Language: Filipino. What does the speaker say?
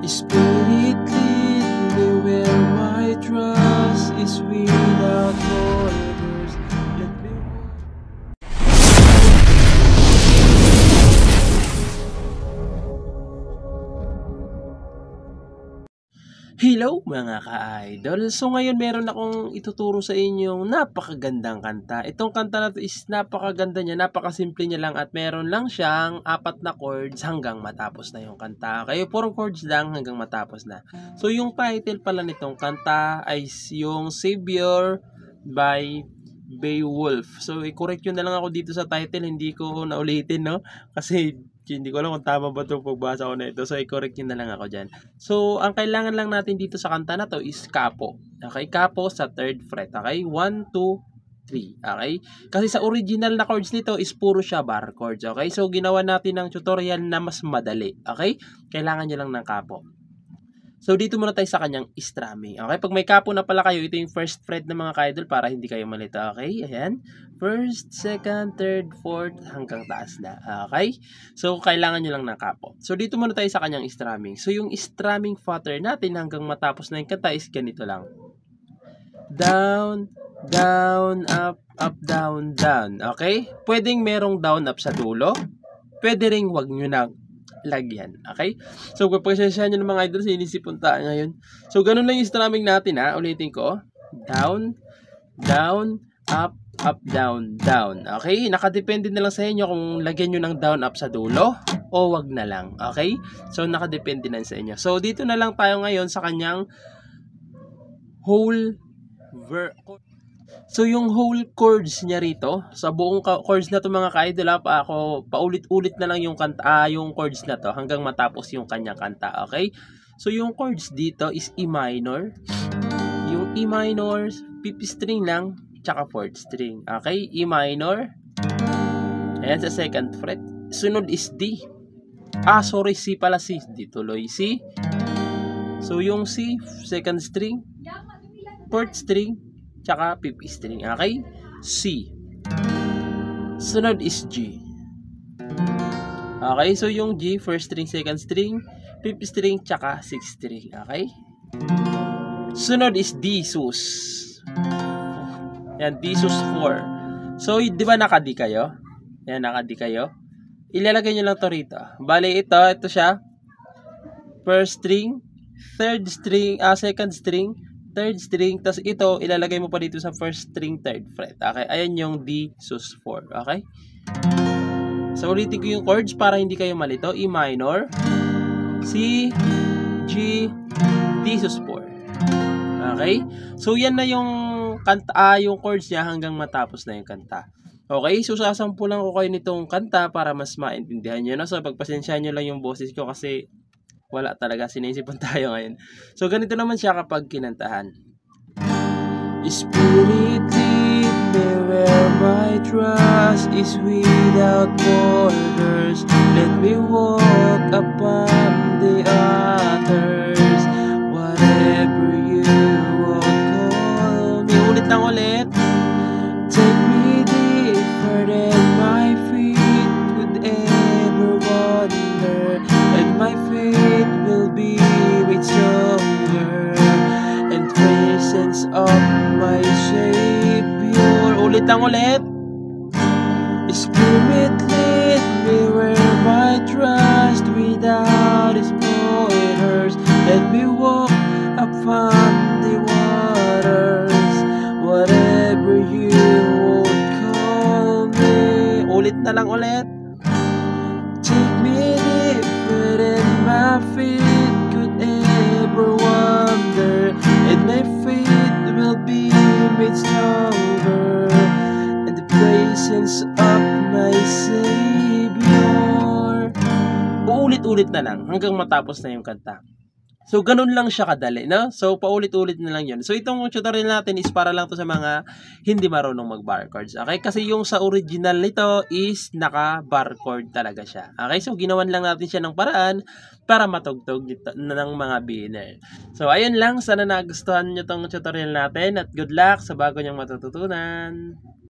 Spirit lead me where my trust is without borders. Let me Hello mga ka-idol! So ngayon meron akong ituturo sa inyong napakagandang kanta. Itong kanta na to is napakaganda niya, napakasimple niya lang at meron lang siyang 4 na chords hanggang matapos na yung kanta. Kaya 4 chords lang hanggang matapos na. So yung title pala nitong kanta ay yung Savior by Beowulf. So i-correct yun na lang ako dito sa title, hindi ko naulitin, no? Kasi hindi ko alam kung tama ba itong pagbasa ko na ito. So, i-correct nyo na lang ako dyan. So, ang kailangan lang natin dito sa kanta na to is kapo. Okay? Kapo sa 3rd fret. Okay? 1, 2, 3. Okay? Kasi sa original na chords nito is puro siya bar chords. Okay? So, ginawa natin ng tutorial na mas madali. Okay? Kailangan nyo lang ng kapo. So, dito muna tayo sa kanyang strumming. Okay? Pag may kapo na pala kayo, ito yung 1st fret ng mga ka-idol para hindi kayo malito. Okay? Ayan. 1st, 2nd, 3rd, 4th, hanggang taas na. Okay? So, kailangan nyo lang ng kapo. So, dito muna tayo sa kanyang strumming. So, yung strumming pattern natin hanggang matapos na yung kanta is ganito lang. Down, down, up, down, down. Okay? Pwedeng merong down, up sa dulo. Pwede ring wag nyo na lagyan. Okay? So, pagpasensyahan nyo ng mga idol sa inisipuntaan ngayon. So, ganun lang yung strumming natin, ha. Ulitin ko. Down, down, up, down, down. Okay? Nakadepende na lang sa inyo kung lagyan nyo ng down, up sa dulo o wag na lang. Okay? So, nakadepende na sa inyo. So, dito na lang tayo ngayon sa kanyang whole So, yung whole chords niya rito, sa buong chords na to mga ka-idol, ako paulit-ulit na lang yung kanta, yung chords na to hanggang matapos yung kanyang kanta, okay? So, yung chords dito is E minor. Yung E minor, 5th string lang, tsaka 4th string, okay? E minor. Ayan, sa 2nd fret. Sunod is D. Sorry, C pala, C. Di tuloy, C. So, yung C, 2nd string, 4th string, tsaka 5th string. Okay? C. Sunod is G. Okay? So, yung G, 1st string, 2nd string, 5th string, tsaka 6th string. Okay? Sunod is D sus. Yan, D sus 4. So, di ba naka-D kayo? Yan, naka-D kayo. Ilalagay nyo lang to rito. Bale, ito siya. 1st string, 3rd string, 2nd string, 3rd string, tas ito, ilalagay mo pa dito sa 1st string, 3rd fret. Okay? Ayan yung D sus 4. Okay? So, ulitin ko yung chords para hindi kayo malito. E minor, C, G, D sus 4. Okay? So, yan na yung kanta, yung chords niya hanggang matapos na yung kanta. Okay? So, sasampulan ko kayo nitong kanta para mas maintindihan nyo. No? So, pagpasensyahan nyo lang yung boses ko kasi wala talaga, sinisipan tayo ngayon. So, ganito naman siya kapag kinantahan. Spirit lead me where my trust is without borders. Let me walk upon the others. Whatever you would call me. Ulit lang ulit. Take me deeper than my feet could ever wander. And my faith will be way stronger, and presence of my Savior. Ulit lang ulit. Spirit lead me where my trust without its borders. Let me walk upon the waters. Whatever you would call me. Ulit na lang ulit. Take me deeper than my feet could ever wander, and my faith will be made stronger, and the presence of my Savior. Uulit-ulit na lang hanggang matapos na yung kanta. So, ganun lang siya kadali, no? So, paulit-ulit na lang yun. So, itong tutorial natin is para lang to sa mga hindi marunong mag-bar chords. Okay? Kasi yung sa original nito is naka-bar chord talaga siya. Okay? So, ginawan lang natin siya ng paraan para matugtog ng mga beginner. So, ayun lang. Sana nagustuhan nyo tong tutorial natin at good luck sa bago nyong matututunan.